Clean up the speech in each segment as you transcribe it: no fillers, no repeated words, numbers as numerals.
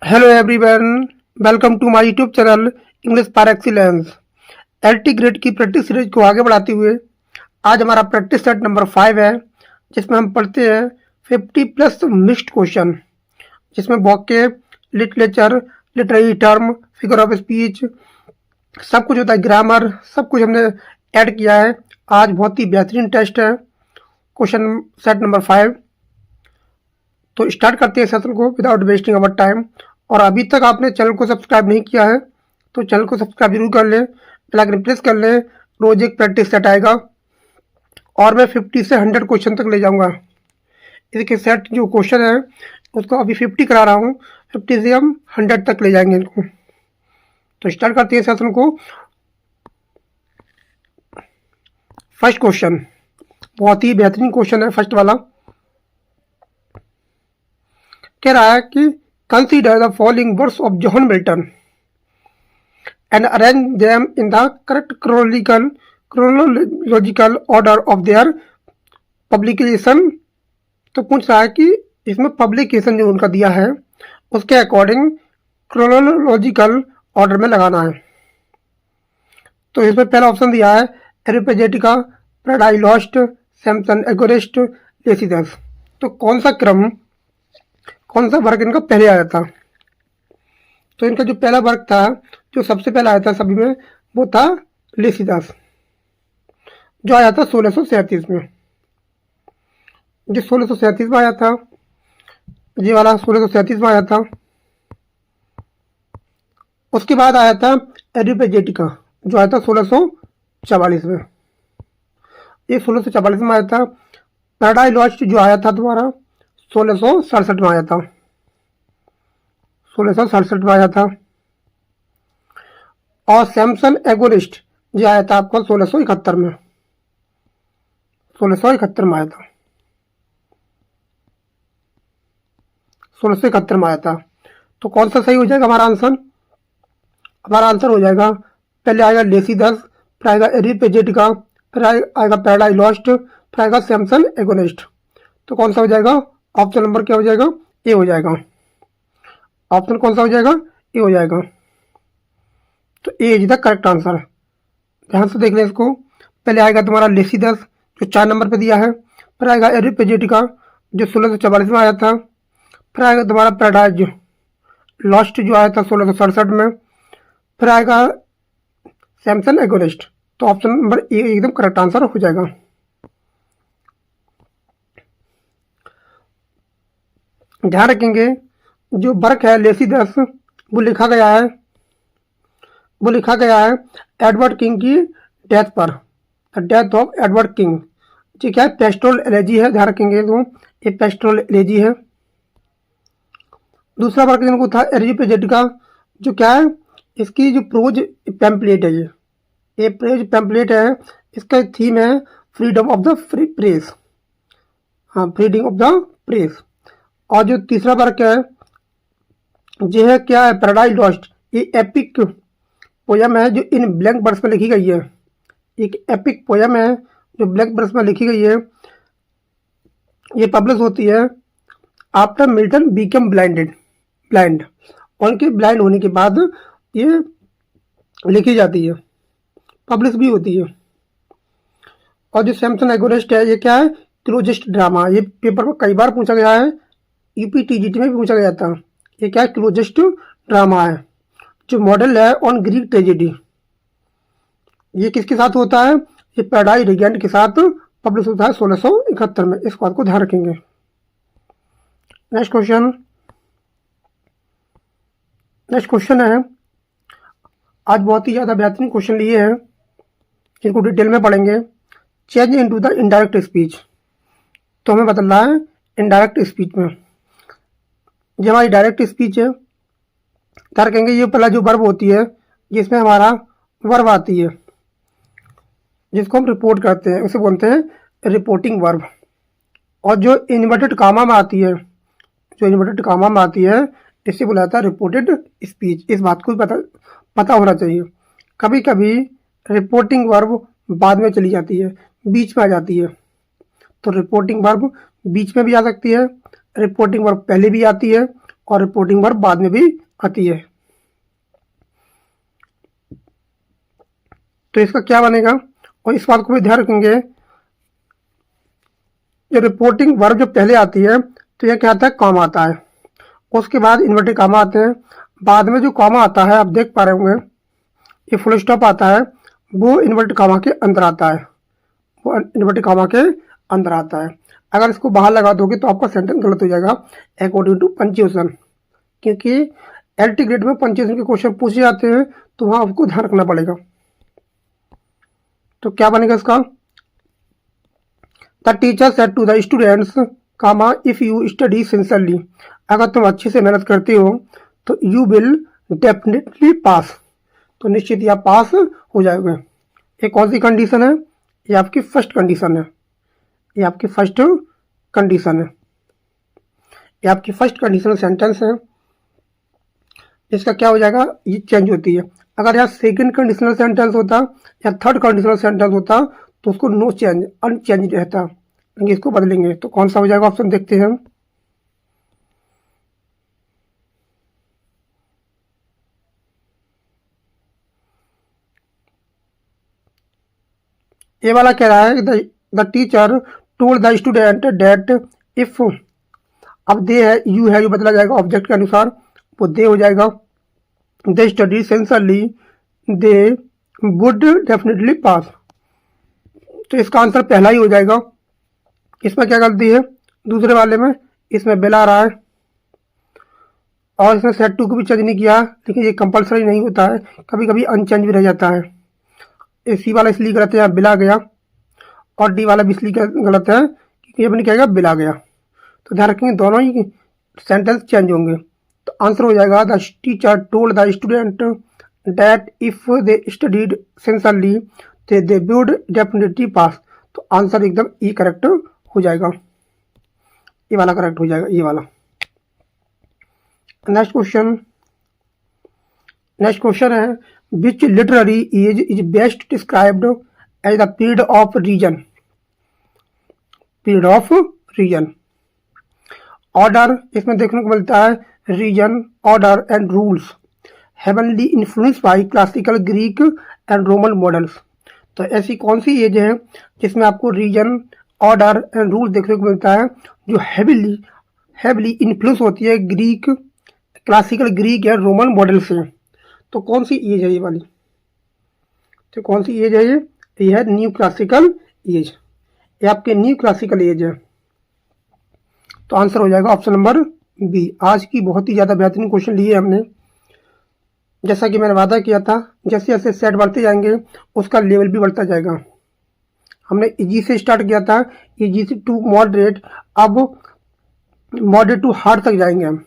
Hello everyone, welcome to my YouTube channel English for Excellence. LT grade की practice series को आगे बढ़ाते हुए आज हमारा प्रैक्टिस सेट नंबर 5 है, जिसमें हम पढ़ते हैं 50 प्लस मिक्स्ड क्वेश्चन, जिसमें vocab, literature, literary term, figure of speech सब कुछ होता है, ग्रामर सब कुछ हमने ऐड किया है। आज बहुत ही बेहतरीन टेस्ट है, क्वेश्चन सेट नंबर 5। तो स्टार्ट करते हैं सेशन को विदाउट वेस्टिंग अवर टाइम। और अभी तक आपने चैनल को सब्सक्राइब नहीं किया है तो चैनल को सब्सक्राइब जरूर कर लें, बेल आइकन प्रेस कर लें। रोज एक प्रैक्टिस सेट आएगा और मैं 50 से 100 क्वेश्चन तक ले जाऊंगा। इसके सेट जो क्वेश्चन है उसको अभी 50 करा रहा हूँ, 50 से हम 100 तक ले जाएंगे इनको। तो स्टार्ट करते हैं सेशन को। फर्स्ट क्वेश्चन बहुत ही बेहतरीन क्वेश्चन है। फर्स्ट वाला कह रहा है कि consider the following works of John Milton and arrange them in the correct chronological order of their publication। तो पूछ रहा है कि इसमें पब्लिकेशन जो उनका दिया है उसके अकॉर्डिंग क्रोनोलॉजिकल ऑर्डर में लगाना है। तो इसमें पहला ऑप्शन दिया है एरिपेजेटिका, पैराडाइज लॉस्ट, सैमसन एगोरिस्ट, लेसिडस। तो कौन सा वर्क इनका पहले आया था? तो इनका जो पहला वर्क था, जो सबसे पहला आया था सभी में, वो था लेसिडस, जो आया था 1637 में। जो 1637 में आया था, ये वाला 1637 में आया था। उसके बाद आया था एरिपेजेटिका, जो आया था 1644 में। ये 1644 में आया था। पैराडाइज लॉस्ट जो आया था दोबारा 1667 में आया था। 1667 में आया था। और सैमसन एगोरिस्ट जो आया था आपको 1671 में। 1671 में आया था। 1671 में आया था। तो कौन सा सही हो जाएगा हमारा आंसर? हमारा आंसर हो जाएगा, पहले आएगा लेसिडस, फिर आएगा एरिपेजेटिका, फिर आएगा पैराडाइज लॉस्ट, फिर आएगा सैमसन एगोनिस्ट। तो कौन सा हो जाएगा? ऑप्शन नंबर क्या हो जाएगा? ए हो जाएगा। ऑप्शन कौन सा हो जाएगा? ए हो जाएगा। तो ए इज द करेक्ट आंसर। ध्यान से देख लें इसको। पहले आएगा तुम्हारा लेसिडस जो 4 नंबर पे दिया है, फिर आएगा एरिपेजेटिका जो 1644 में आया था, फिर आएगा तुम्हारा पैराडाइज लॉस्ट जो आया था 1667 में, फिर आएगा सैमसन एगोनिस्ट। तो ऑप्शन नंबर ए एकदम करेक्ट आंसर हो जाएगा। ध्यान रखेंगे जो वर्क है लेसिडस वो लिखा गया है एडवर्ड किंग की डेथ पर, डेथ ऑफ एडवर्ड किंग। जी क्या है? पेस्टोरल एलेजी है। ध्यान रखेंगे तो ये पेस्टोरल एलेजी है। दूसरा वर्क इनको था एरिपेजेटिका, जो क्या है? इसकी जो प्रोज पैम्पलेट है, ये प्रोज पैम्पलेट है। इसका थीम है फ्रीडम ऑफ द प्रेस। हाँ, फ्रीडम ऑफ द प्रेस। और जो तीसरा वर्क है जो है क्या है? Paradise lost. ये एपिक पोयम है जो इन ब्लैंक वर्स में लिखी गई है। एक एपिक पोयम है जो ब्लैंक वर्स में लिखी गई है। ये पब्लिश होती है आफ्टर मिल्टन बिकम ब्लाइंड। उनके ब्लाइंड होने के बाद ये लिखी जाती है, पब्लिश भी होती है। और जो सैमसन एगोनिस्ट है, ये क्या है? Closest drama. ये पेपर में कई बार पूछा गया है, यूपीटीजीटी में भी पूछा गया था। ये क्या है? क्लोजेस्ट ड्रामा है जो मॉडल है ऑन ग्रीक ट्रेजेडी। ये किसके साथ होता है? ये पैराडाइज रिगेंट के साथ पब्लिश होता है 1671 में। इस बात को ध्यान रखेंगे। नेक्स्ट क्वेश्चन है। आज बहुत ही ज़्यादा बेहतरीन क्वेश्चन लिए हैं, इनको डिटेल में पढ़ेंगे। Change into the indirect speech. तो हमें बदलना है इनडायरेक्ट स्पीच में। ये हमारी डायरेक्ट स्पीच है। क्या कहेंगे? ये पहला जो वर्ब होती है जिसमें हमारा वर्ब आती है, जिसको हम रिपोर्ट करते हैं, उसे बोलते हैं रिपोर्टिंग वर्ब। और जो इन्वर्टेड कामा में आती है, इसे बोला जाता है रिपोर्टेड स्पीच। इस बात को पता होना चाहिए। कभी कभी रिपोर्टिंग वर्ब बाद में चली जाती है, बीच में आ जाती है। तो रिपोर्टिंग वर्ब बीच में भी आ सकती है, रिपोर्टिंग वर्ब पहले भी आती है, और रिपोर्टिंग वर्ब बाद में भी आती है। तो इसका क्या बनेगा, और इस बात को भी ध्यान रखेंगे, जो रिपोर्टिंग वर्ब जो पहले आती है तो यह क्या आता है, कॉमा आता है, उसके बाद इन्वर्टेड कॉमा आते हैं, बाद में जो कॉमा आता है आप देख पा रहे होंगे, ये फुल स्टॉप आता है, वो इन्वर्टेड कॉमा के अंदर आता है, वो इन्वर्टेड कॉमा के अंदर आता है। अगर इसको बाहर लगा दोगे तो आपका सेंटेंस गलत हो जाएगा अकॉर्डिंग टू पंक्चुएशन, क्योंकि एलटी ग्रेड में पंक्चुएशन के क्वेश्चन पूछे जाते हैं, तो वहाँ आपको ध्यान रखना पड़ेगा। तो क्या बनेगा इसका, the teacher said to the students comma if you study sincerely, अगर तुम अच्छे से मेहनत करते हो तो यू विल डेफिनेटली पास, तो निश्चित ही आप पास हो जाओगे। ये कौन सी कंडीशन है, ये आपकी फर्स्ट कंडीशन है, ये आपकी फर्स्ट कंडीशन है, ये आपकी फर्स्ट कंडीशनल सेंटेंस है। इसका क्या हो जाएगा, ये चेंज होती है। अगर यहाँ सेकंड कंडीशनल सेंटेंस होता या थर्ड कंडीशनल सेंटेंस होता तो उसको नो चेंज, अनचेंज रहता, लेकिन इसको बदलेंगे तो कौन सा हो जाएगा, ऑप्शन देखते हैं हम। ये वाला कह रहा है the teacher told the student that if, अब दे है, यू है, यू बदला जाएगा ऑब्जेक्ट के अनुसार, वो दे हो जाएगा, they study sincerely they would definitely pass, तो इसका आंसर पहला ही हो जाएगा। इसमें क्या गलती है, दूसरे वाले में, इसमें बिल आ रहा है और इसमें सेट टू को भी चेंज नहीं किया, लेकिन ये कंपलसरी नहीं होता है, कभी कभी अनचेंज भी रह जाता है। सी वाला इसलिए गलत है, यहाँ बिल आ गया, और डी वाला भी इसलिए गलत है क्योंकि अपने क्या बिल आ गया। तो ध्यान रखेंगे दोनों ही सेंटेंस चेंज होंगे। तो आंसर हो जाएगा the teacher told the student that if they studied sincerely they would definitely pass, तो आंसर एकदम ई करेक्ट हो जाएगा, ये वाला करेक्ट हो जाएगा, ये वाला। नेक्स्ट क्वेश्चन है which literary age is best described as the period of reason, period of reason. Order इसमें देखने को मिलता है, reason, order and rules heavenly influence by classical Greek and Roman models. तो ऐसी कौन सी एज है जिसमें आपको रीजन, ऑर्डर एंड रूल देखने को मिलता है, जो हैवीली इन्फ्लुएंस होती है ग्रीक, क्लासिकल ग्रीक या रोमन मॉडल से। तो कौन सी एज है ये वाली, तो कौन सी एज है ये है न्यू क्लासिकल एज, ये आपके न्यू क्लासिकल एज है। तो आंसर हो जाएगा ऑप्शन नंबर बी। आज की बहुत ही ज़्यादा बेहतरीन क्वेश्चन लिए हमने, जैसा कि मैंने वादा किया था, जैसे जैसे सेट बढ़ते जाएंगे उसका लेवल भी बढ़ता जाएगा। हमने इजी से स्टार्ट किया था, इजी से टू मॉडरेट, अब मॉडरेट टू हार्ड तक जाएंगे हम।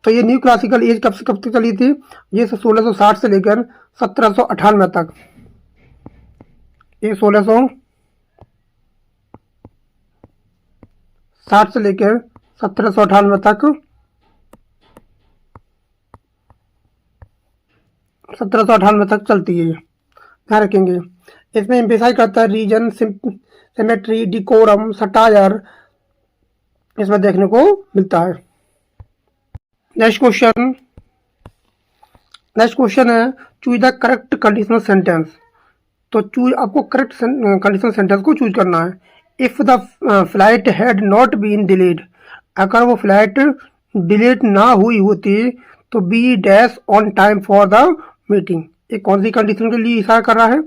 तो ये न्यू क्लासिकल एज कब से कब तक चली थी, ये 1660 से लेकर 1798 तक, ये 1660 से लेकर 1798 तक, 1798 तक चलती है, ध्यान रखेंगे। इसमें एम्फेसाइज करता है रीजन, सिमेट्री, डिकोरम, सटायर, इसमें देखने को मिलता है। नेक्स्ट क्वेश्चन है choose the correct conditional sentence. तो चूज, आपको करेक्ट कंडीशनल सेंटेंस को चूज करना है। If the flight had not been delayed, अगर वो फ्लाइट डिलेड ना हुई होती तो be dash on time for the meeting. ये कौन सी कंडीशन के लिए इशारा कर रहा है,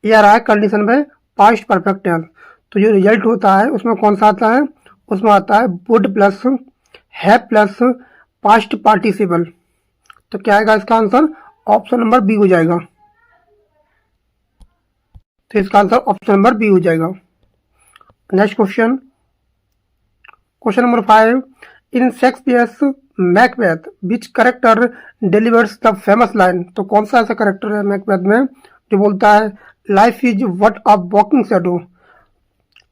ये आ रहा है कंडीशन में पास्ट परफेक्ट टेंस। तो जो रिजल्ट होता है उसमें कौन सा आता है, उसमें आता है would plus have plus past participle. तो क्या आएगा इसका आंसर, ऑप्शन नंबर बी हो जाएगा। तो इसका आंसर ऑप्शन नंबर बी हो जाएगा। Next question number 5, in Shakespeare's Macbeth which character delivers the famous line. तो कौन सा ऐसा करेक्टर है मैकबेथ में जो बोलता है life is what a walking shadow,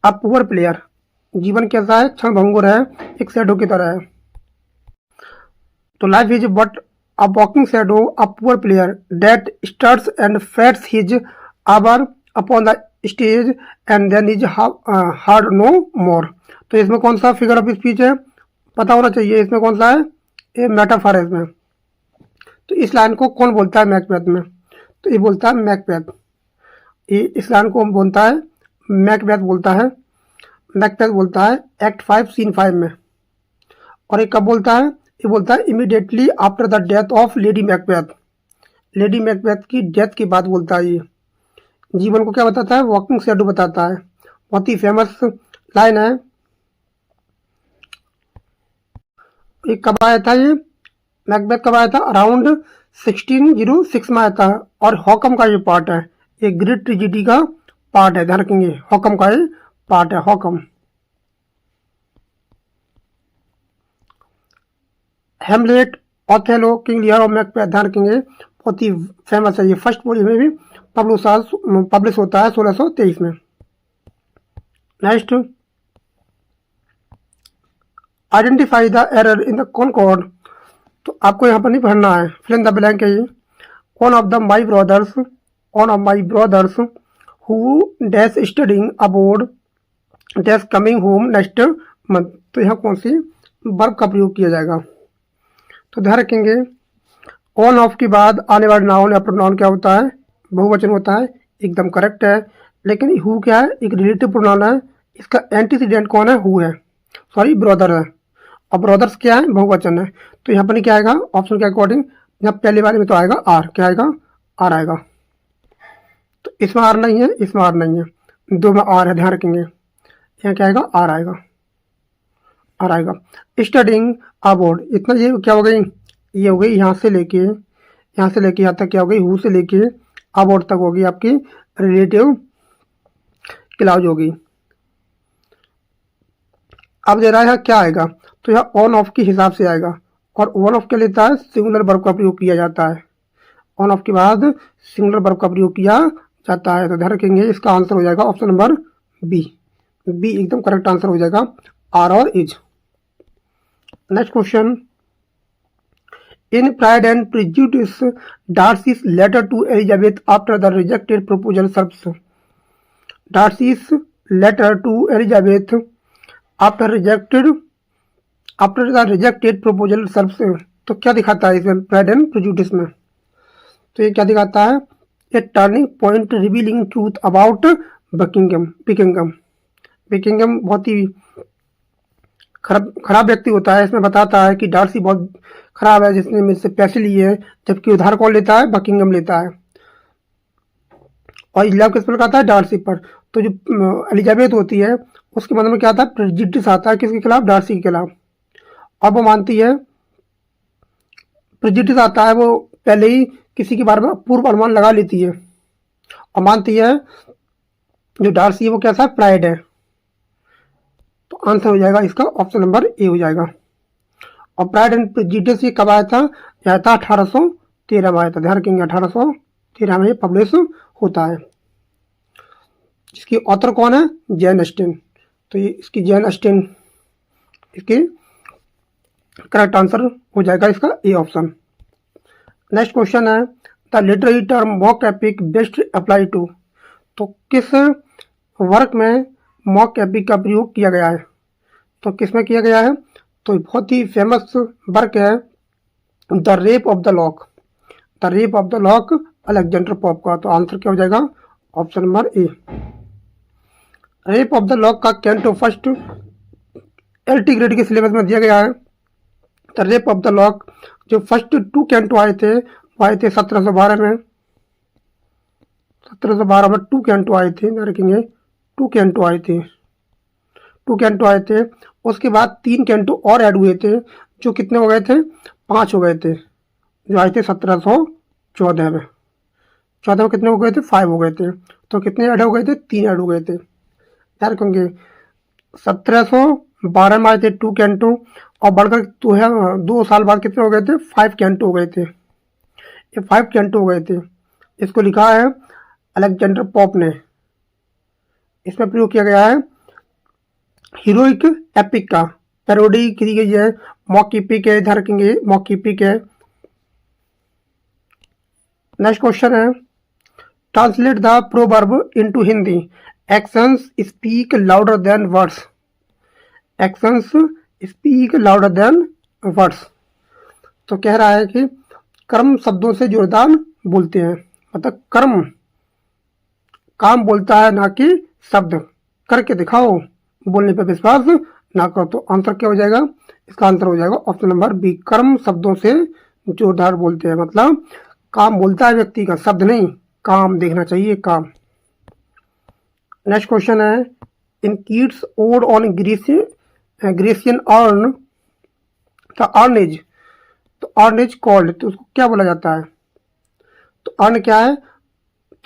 a poor player, जीवन कैसा है, क्षणभंगुर है, एक शैडो की तरह है। तो life is what a walking shadow, a poor player that starts and frets his hour upon the stage and then is hard no more. तो इसमें कौन सा फिगर ऑफ स्पीच है, पता होना चाहिए इसमें कौन सा है, ये मेटाफर है इसमें। तो इस लाइन को कौन बोलता है मैकबेथ में, तो ये बोलता है मैकबेथ। ये इस लाइन को बोलता है मैकबेथ बोलता है, मैकबेथ बोलता है एक्ट 5 सीन 5 में। और ये कब बोलता है, ये बोलता है immediately after the death of lady Macbeth. Lady Macbeth की डेथ के बाद बोलता है। ये जीवन को क्या बताता है, वॉकिंग शैडो बताता है। बहुत ही फेमस लाइन है। ये कब आया था, ये मैकबेथ कब आया था, अराउंड 1606 में आया था। और हॉकम का ये पार्ट है, ये ग्रेट ट्रेजेडी का पार्ट है, ध्यान रखेंगे हॉकम का ये पार्ट है, हॉकम। हेमलेट, ऑथेलो, किंग लियर और मैकबेथ, ध्यान रखेंगे बहुत ही फेमस है। ये फर्स्ट वॉल्यूम में भी पब्लिश होता है 1623 में। Next, identify the error in the concord. तो आपको यहाँ पर नहीं पढ़ना है, फिल इन द ब्लैंक है ये। One of my brothers who dash studying abroad dash coming home next month. तो यहाँ कौन सी वर्ब का प्रयोग किया जाएगा, तो ध्यान रखेंगे ऑन ऑफ के बाद आने वाला नाउन या प्रोनाउन क्या होता है, बहुवचन होता है, एकदम करेक्ट है। लेकिन हु क्या है, एक रिलेटिव प्रोनाउन है, इसका एंटीसीडेंट कौन है, हु है, सॉरी ब्रदर है। और ब्रदर्स क्या है, बहुवचन है। तो यहाँ पर क्या आएगा ऑप्शन के अकॉर्डिंग, यहाँ पहले बारे में तो आएगा आर, क्या आएगा, आर आएगा। तो इसमें आर नहीं है, इसमें आर नहीं है, दो में आर है, ध्यान रखेंगे यहाँ क्या आएगा, आर आएगा, आर आएगा। स्टडिंग अबोर्ड, इतना ये क्या हो गई, ये हो गई यहाँ से लेके यहाँ तक क्या हो गई, हु से लेके अबोर्ड तक होगी आपकी रिलेटिव क्लाउज होगी। अब दे रहा है क्या आएगा, तो यह ऑन ऑफ के हिसाब से आएगा। और ऑन ऑफ के लेता है सिंगुलर वर्ब का प्रयोग किया जाता है, ऑन ऑफ के बाद सिंगुलर वर्ब का प्रयोग किया जाता है। तो ध्यान रखेंगे इसका आंसर हो जाएगा ऑप्शन नंबर बी, बी एकदम करेक्ट आंसर हो जाएगा, आर और is. Next question, in Pride and Prejudice Darcy's letter to Elizabeth after the rejected proposal serves. Darcy's letter to Elizabeth after the rejected proposal serves. तो क्या दिखाता है इसमें pride and prejudice में, तो ये क्या दिखाता है, a turning point revealing truth about Buckingham. बहुत ही खराब व्यक्ति होता है, इसमें बताता है कि डार्सी बहुत खराब है जिसने मुझसे पैसे लिए हैं, जबकि उधार कौन लेता है, बकिंगम लेता है। और इल्जाम किस पर लगाता है, डार्सी पर। तो जो एलिजाबेथ होती है उसके मन में क्या आता है, प्रेजुडिस आता है, किसके खिलाफ, डार्सी के खिलाफ। अब वो मानती है, प्रेजुडिस आता है, वो पहले ही किसी के बारे में पूर्व अनुमान लगा लेती है और मानती है जो डार्सी है वो कैसा, प्राइड है। तो आंसर हो जाएगा इसका ऑप्शन नंबर ए हो जाएगा। और प्राइड एंड प्रेजुडिस ये कब आया था, यह था 1813 में आया था, ध्यान रखेंगे 1813 में ये पब्लिश होता है। इसकी ऑथर कौन है, जैन ऑस्टिन। तो ये इसकी जैन ऑस्टिन, इसकी करेक्ट आंसर हो जाएगा इसका ए ऑप्शन। नेक्स्ट क्वेश्चन है, the literary term mock epic best apply to. तो किस वर्क में मॉक एपिक का प्रयोग किया गया है, तो किस में किया गया है, तो बहुत ही फेमस वर्क है the rape of the lock. The rape of the lock Alexander pope का। तो आंसर क्या हो जाएगा, option number A. Rape of the lock का कैंटो फर्स्ट एलटी ग्रेड के सिलेबस में दिया गया है। The rape of the lock जो फर्स्ट 2 कैंटो आए थे वो आए थे 1712 में, 1712 में 2 कैंटो आए थे, रखेंगे 2 कैंटो आए थे, 2 कैंटो आए थे। उसके बाद 3 कैंटो और ऐड हुए थे, जो कितने हो गए थे, 5 हो गए थे, जो आए थे 1714 में। 14 में कितने हो गए थे, 5 हो गए थे। तो कितने ऐड हो गए थे, 3 ऐड हो गए थे। यार रखेंगे 1712 में आए थे 2 कैंटो और बढ़कर 2 साल बाद कितने हो गए थे, 5 कैंटो हो गए थे। ये 5 कैंटो हो गए थे। इसको लिखा है अलेक्जेंडर पोप ने। इसमें प्रयोग किया गया है हीरोइक एपिक का, पैरोडी की गई है, मॉक एपिक है, ध्यान रखेंगे मॉक एपिक है। नेक्स्ट क्वेश्चन है, translate the proverb into Hindi. Actions speak louder than words. Actions speak louder than words. तो कह रहा है कि कर्म शब्दों से जोरदार बोलते हैं, मतलब कर्म काम बोलता है ना कि शब्द। करके दिखाओ, बोलने पे विश्वास ना करो। तो आंसर क्या हो जाएगा? इसका आंसर हो जाएगा ऑप्शन नंबर बी, कर्म शब्दों से जोरदार बोलते हैं, मतलब काम बोलता है व्यक्ति का, शब्द नहीं। काम देखना चाहिए, काम। नेक्स्ट क्वेश्चन है, in Keats ode on Grecian urn the urns. तो अर्नेज कॉल्ड, तो उसको क्या बोला जाता है? तो अर्न क्या है?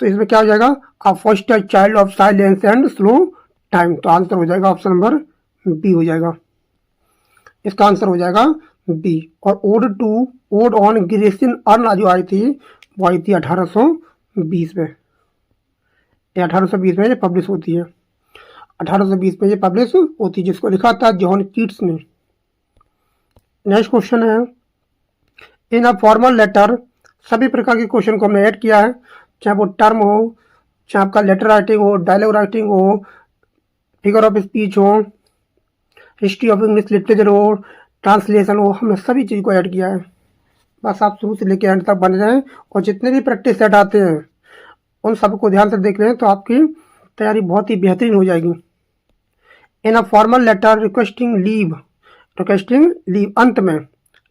तो इसमें क्या हो जाएगा? A first child of silence and slow time. तो आंसर हो जाएगा ऑप्शन नंबर बी हो जाएगा, इसका आंसर हो जाएगा बी। और ओड ऑन ग्रेसियन अर्न जो आई थी वो आई थी 1820 में। 1820 में ये पब्लिश होती है, 1820 में ये पब्लिश होती है, जिसको लिखा था जॉन कीट्स ने। नेक्स्ट क्वेश्चन है, इन अ फॉर्मल लेटर। सभी प्रकार के क्वेश्चन को हमने ऐड किया है, चाहे वो टर्म हो, चाहे आपका लेटर राइटिंग हो, डायलॉग राइटिंग हो, फिगर ऑफ स्पीच हो, हिस्ट्री ऑफ इंग्लिश लिटरेचर हो, ट्रांसलेशन हो, हमने सभी चीज़ को ऐड किया है। बस आप शुरू से लेकर एंड तक बन जाएं, और जितने भी प्रैक्टिस सेट आते हैं उन सबको ध्यान से देख लें, तो आपकी तैयारी बहुत ही बेहतरीन हो जाएगी। In a formal letter requesting leave अंत में,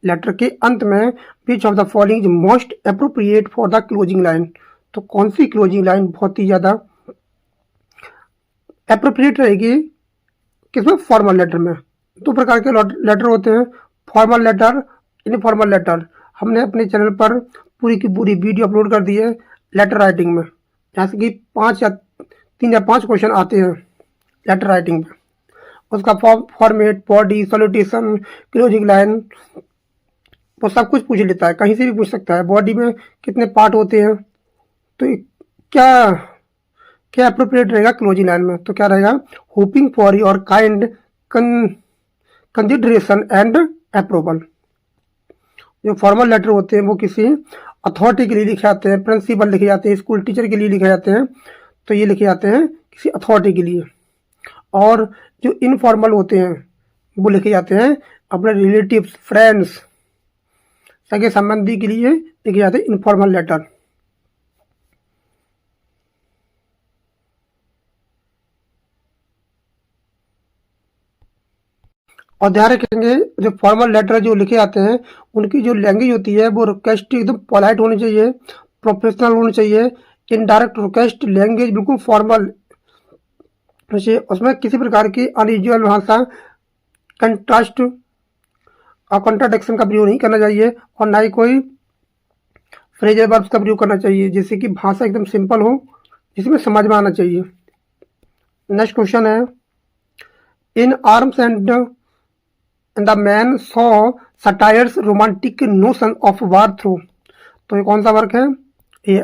लेटर के अंत में, which of the following is most appropriate for the closing line. तो कौन सी क्लोजिंग लाइन बहुत ही ज़्यादा अप्रोप्रिएट रहेगी किसमें? फॉर्मल लेटर में। दो प्रकार के लेटर होते हैं, फॉर्मल लेटर, इनफॉर्मल लेटर। हमने अपने चैनल पर पूरी की पूरी वीडियो अपलोड कर दी है लेटर राइटिंग में, जैसे कि 3 या 5 क्वेश्चन आते हैं लेटर राइटिंग में। उसका फॉर्मेट, बॉडी, सॉल्यूटेशन, क्लोजिंग लाइन, वो सब कुछ पूछ लेता है, कहीं से भी पूछ सकता है। बॉडी में कितने पार्ट होते हैं, तो क्या क्या अप्रोप्रिएट रहेगा क्लोजिंग लाइन में? तो क्या रहेगा? Hoping for your kind consideration and approval. जो फॉर्मल लेटर होते हैं वो किसी अथॉरिटी के लिए लिखे जाते हैं, प्रिंसिपल लिखे जाते हैं, स्कूल टीचर के लिए लिखे जाते हैं, तो ये लिखे जाते हैं किसी अथॉरिटी के लिए। और जो इनफॉर्मल होते हैं वो लिखे जाते हैं अपने रिलेटिव्स, फ्रेंड्स, सगे संबंधी के लिए लिखे जाते हैं इनफॉर्मल लेटर। और ध्यान रखेंगे, जो फॉर्मल लेटर जो लिखे जाते हैं उनकी जो लैंग्वेज होती है वो रिक्वेस्ट एकदम पोलाइट होनी चाहिए, प्रोफेशनल होनी चाहिए। इनडायरेक्ट रिक्वेस्ट लैंग्वेज बिल्कुल फॉर्मल, उसमें किसी प्रकार की अनयूजुअल भाषा, कंट्रास्ट और कॉन्ट्राडिक्शन का प्रयोग नहीं करना चाहिए, और ना ही कोई फ्रेजल वर्ब्स का प्रयोग करना चाहिए, जिससे कि भाषा एकदम सिंपल हो, जिसमें समझ में आना चाहिए। नेक्स्ट क्वेश्चन है, in Arms and the Man Shaw satires romantic notion of war through. तो ये कौन सा वर्क है? ये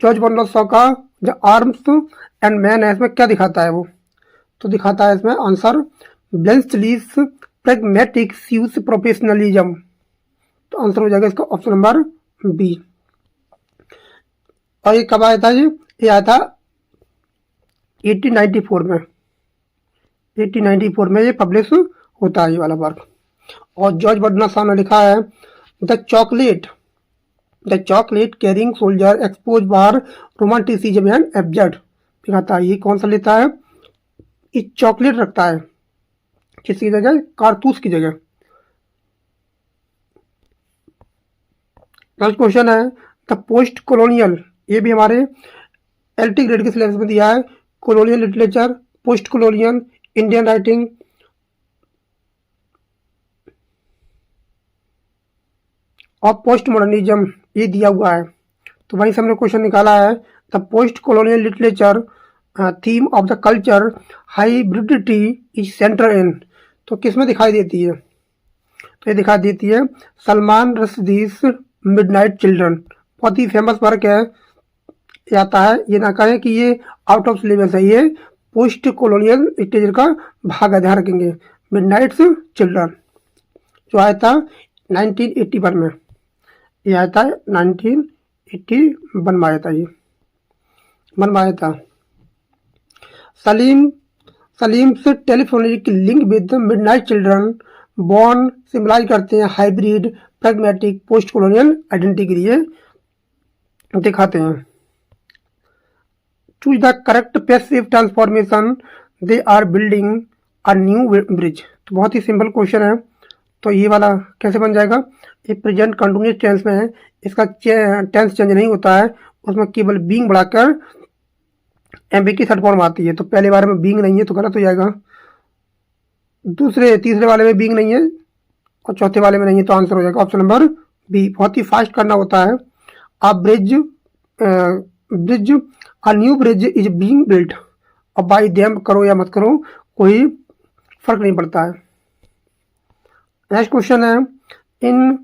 जॉर्ज बर्नार्ड शॉ का जो आर्म्स एंड मैन है, इसमें क्या दिखाता है वो? तो दिखाता है इसमें आंसर ब्लेंसलीज प्रैग्मेटिक स्यूज प्रोफेशनलिज्म। तो आंसर हो जाएगा इसका ऑप्शन नंबर बी। और ये कब आया था? ये आया था 1894 में। 1894 में ये पब्लिश होता है ये वाला वर्क। और जॉर्ज बर्नार्ड शॉ ने लिखा है the chocolate carrying soldier expose bar romanticism and absurd. दिखाता है ये कौन सा लेता है? ये चॉकलेट रखता है किसकी जगह? कारतूस की जगह। नेक्स्ट क्वेश्चन है, द पोस्ट कॉलोनियल। ये भी हमारे एलटी ग्रेड के सिलेबस में दिया है। Colonial literature, post colonial, Indian writing, और पोस्ट मॉडर्निज्म, ये दिया हुआ है। तो वहीं से हमने क्वेश्चन निकाला है, the post colonial literature theme of the culture hybridity is central in. तो किस में दिखाई देती है? तो ये दिखाई देती है सलमान रश्दीस मिडनाइट चिल्ड्रन। बहुत ही फेमस वर्क है, ये आता है। ये ना कहें कि ये आउट ऑफ सिलेबस है, ये पोस्ट कॉलोनियल लिटरेचर का भाग है, ध्यान रखेंगे। मिडनाइट चिल्ड्रन जो आया था 1981 में, ये आया था 1981 में आया था, ये बनवाया था। सलीम से telephonic link with midnight children born symbolise करते हैं hybrid pragmatic post colonial identity के लिए दिखाते हैं। Choose the correct passive transformation, they are building a new bridge. तो बहुत ही सिंपल क्वेश्चन है, तो ये वाला कैसे बन जाएगा, ये प्रेजेंट कंटिन्यूअस टेंस में है, इसका टेंस चेंज नहीं होता है, उसमें केवल बीइंग बढ़ाकर एमबी की थर्ड फॉर्म आती है। तो पहले बारे में बीइंग नहीं है तो गलत हो जाएगा, तीसरे वाले में बीइंग नहीं है और चौथे वाले में नहीं है, तो आंसर हो जाएगा ऑप्शन नंबर बी। बहुत ही फास्ट करना होता है। अ bridge a new bridge is being built. अब बाई देम करो या मत करो कोई फर्क नहीं पड़ता है। नेक्स्ट क्वेश्चन है, इन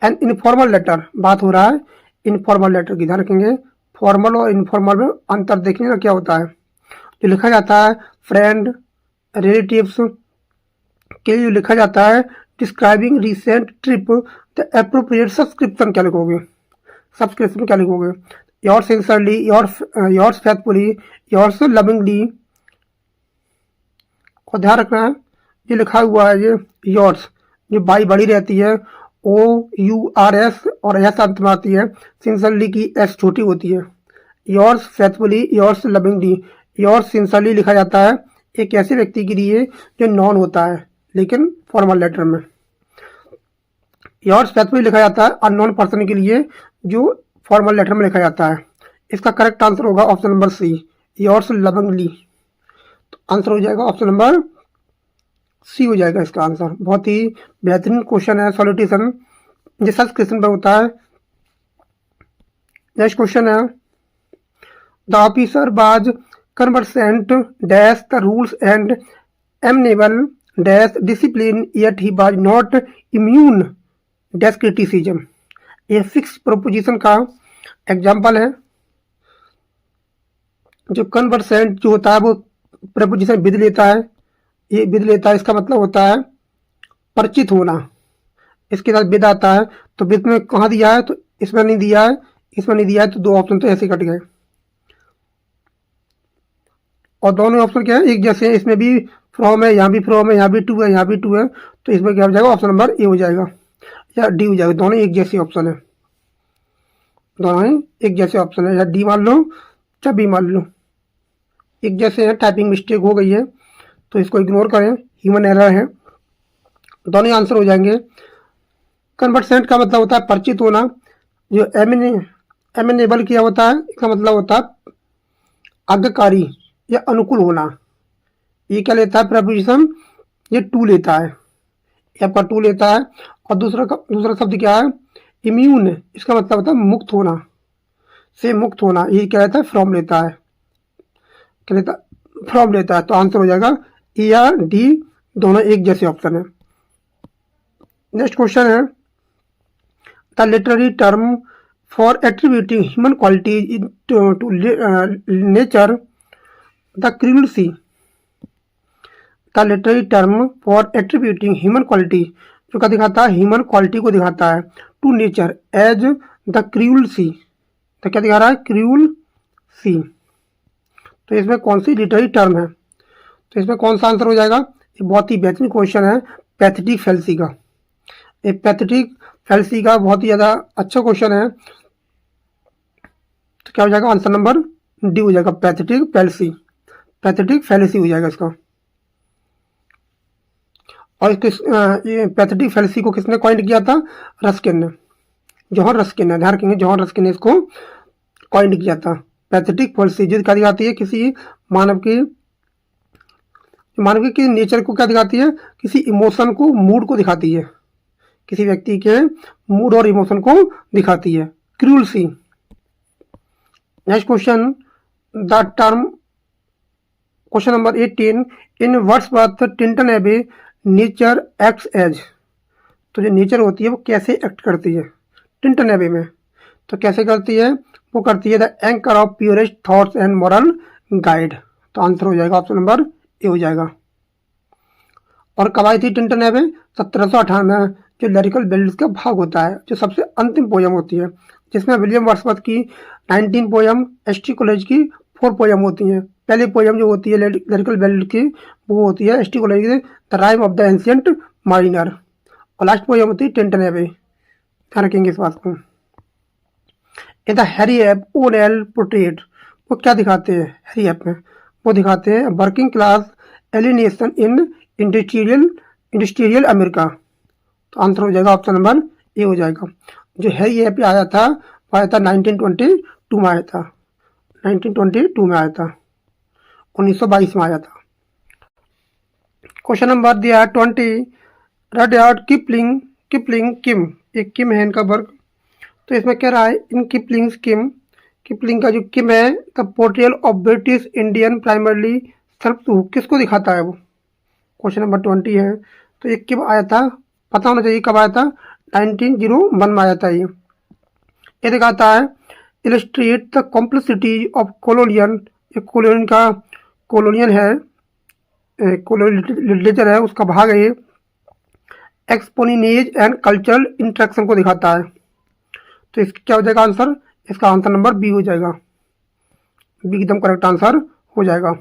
एन इनफॉर्मल लेटर, बात हो रहा है इनफॉर्मल लेटर की, ध्यान रखेंगे फॉर्मल और इनफॉर्मल में अंतर देखने का क्या होता है। जो लिखा जाता है फ्रेंड रिलेटिव्स के लिए लिखा जाता है describing recent trip, the appropriate subscription क्या लिखोगे, सब्सक्रिप्शन क्या लिखोगे, yours sincerely, yours faithfully, yours lovingly. और ध्यान रखना है ये लिखा हुआ है ये योर्स, जो बाई बड़ी रहती है OURS और एस अंत में आती है, सिंसियरली की एस छोटी होती है, yours faithfully, yours lovingly. Yours sincerely लिखा जाता है एक ऐसे व्यक्ति के लिए जो नॉन होता है लेकिन फॉर्मल लेटर में, योर्स फेथफुली लिखा जाता है अननोन पर्सन के लिए जो फॉर्मल लेटर में लिखा जाता है। इसका करेक्ट आंसर होगा option number C, yours lovingly. तो आंसर हो जाएगा ऑप्शन नंबर सी हो जाएगा इसका आंसर। बहुत ही बेहतरीन क्वेश्चन है, सॉल्यूशन जिस क्वेश्चन पर होता है। नेक्स्ट क्वेश्चन है, the officer was conversant dash the rules and amenable dash discipline yet he was not immune dash criticism. ये फिक्स प्रोपोजिशन का एग्जाम्पल है। जो कन्वर्सेंट जो होता है वो प्रोपोजिशन विद लेता है, ये विद लेता है, इसका मतलब होता है परिचित होना, इसके साथ विद आता है। तो विद में कहाँ दिया है, तो इसमें नहीं दिया है, इसमें नहीं दिया है, तो दो ऑप्शन तो ऐसे कट गए। और दोनों ऑप्शन क्या है, एक जैसे है, इसमें भी फ्रॉम है, यहाँ भी फ्रॉम है, यहाँ भी टू है, यहाँ भी टू है, तो इसमें क्या हो जाएगा ऑप्शन नंबर ए हो जाएगा या डी हो जाएगा। दोनों एक जैसे ऑप्शन है, दोनों ही एक जैसे ऑप्शन है, या डी मान लो या बी मान लो, एक जैसे है। टाइपिंग मिस्टेक हो गई है तो इसको इग्नोर करें, ह्यूमन एरर है, दोनों ही आंसर हो जाएंगे। कन्वर्सेंट का मतलब होता है परिचित होना, जो एमिनेबल किया होता है इसका मतलब होता है आज्ञाकारी या अनुकूल होना। ये क्या लेता है प्रपोजिशन, ये टू लेता है, ये आपका टू लेता है। और दूसरा शब्द क्या है, इम्यून, इसका मतलब होता है मुक्त होना, से मुक्त होना, ये क्या लेता है फ्रॉम लेता है, क्या लेता है फ्रॉम लेता है। तो आंसर हो जाएगा ए या डी, दोनों एक जैसे ऑप्शन है। नेक्स्ट क्वेश्चन है, the literary term for attributing human quality to nature, the cruelty. The literary term for attributing human quality, जो क्या दिखाता है ह्यूमन क्वालिटी को दिखाता है, to nature as the cruelty. तो क्या दिखा रहा है क्रूएल्टी। तो इसमें कौन सी लिटरेरी टर्म है, तो इसमें कौन सा आंसर हो जाएगा। ये बहुत ही बेहतरीन क्वेश्चन है पैथेटिक फैलेसी का, ये पैथेटिक फैलेसी का बहुत ही ज़्यादा अच्छा क्वेश्चन है। तो क्या हो जाएगा आंसर नंबर डी हो जाएगा, पैथेटिक फैलेसी, पैथेटिक फैलेसी हो जाएगा इसका। और ये पैथेटिक फैलेसी को किसने कॉइंट किया था, रस्किन ने, जॉन रस्किन ने, ध्यान रखेंगे जॉन रस्किन ने इसको कॉइंट किया था। पैथेटिक फैलेसी जो क्या दिखाती है, किसी मानव की नेचर को क्या दिखाती है, किसी इमोशन को, मूड को दिखाती है, किसी व्यक्ति के मूड और इमोशन को दिखाती है, cruelty. Next question, the term, question number 18, in Wordsworth Tintern एबे नेचर एक्ट्स एज। तो जो नेचर होती है वो कैसे एक्ट करती है टिंटन एबे में, तो कैसे करती है, वो करती है the anchor of purest thoughts and moral guide. तो आंसर हो जाएगा ऑप्शन नंबर ए हो जाएगा। और कब आई थी टिंटन एबे, 1798 में, जो लिरिकल बेल्स का भाग होता है, जो सबसे अंतिम पोयम होती है, जिसमें विलियम वर्ड्सवर्थ की 19 पोयम, एसटी कॉलेज की 4 पोएम होती हैं। पहली पोएम जो होती है लिरिकल बैलेड की, वो होती है एस टी कॉलेज की the Rime of the Ancient Mariner, और लास्ट पोएम होती है टिंटन एबे। ध्यान रखेंगे इस बात को। In the Harry app O'Neill portrait, वो क्या दिखाते हैं हैरी एप में? वो दिखाते हैं working class alienation in industrial America. तो आंसर हो जाएगा ऑप्शन नंबर ए हो जाएगा। जो हैरी एप आया था वो आया था 1922 में आया था, 1922 में आया था, 1922 में आया था। क्वेश्चन नंबर दिया है 20, रडयार्ड किपलिंग किम, एक किम है इनका वर्क। तो इसमें कह रहा है इन किपलिंग का जो किम है the portrayal of British Indian primarily serve to, किसको दिखाता है वो? क्वेश्चन नंबर 20 है। तो ये कब आया था, पता होना चाहिए कब आया था, 1901 में आया था। ये दिखाता है illustrate the complexity of colonial, ये कोलोनियल है, कोलोनियल लिटरेचर है, उसका भाग है ये। एक्सपोनिनेज एंड कल्चरल इंट्रैक्शन को दिखाता है। तो इसका क्या हो जाएगा आंसर? इसका आंसर नंबर बी हो जाएगा, बी एकदम करेक्ट आंसर हो जाएगा।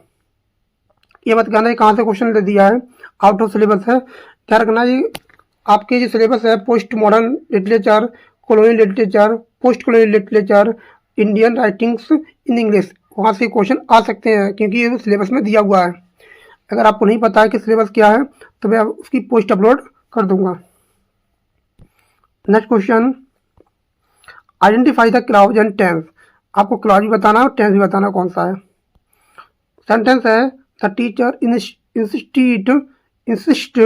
ये मत कहना कहाँ से क्वेश्चन दे दिया है, आउट ऑफ सिलेबस है। क्या रखना ये आपके जो सिलेबस है post modern literature, colonial literature, post colonial literature, Indian writings in English, वहाँ से क्वेश्चन आ सकते हैं क्योंकि ये सिलेबस में दिया हुआ है। अगर आपको नहीं पता है कि सिलेबस क्या है तो मैं उसकी पोस्ट अपलोड कर दूंगा। Next question, identify the clause and tense. आपको क्लाउज भी बताना और टेंस भी बताना कौन सा है। सेंटेंस है the teacher insist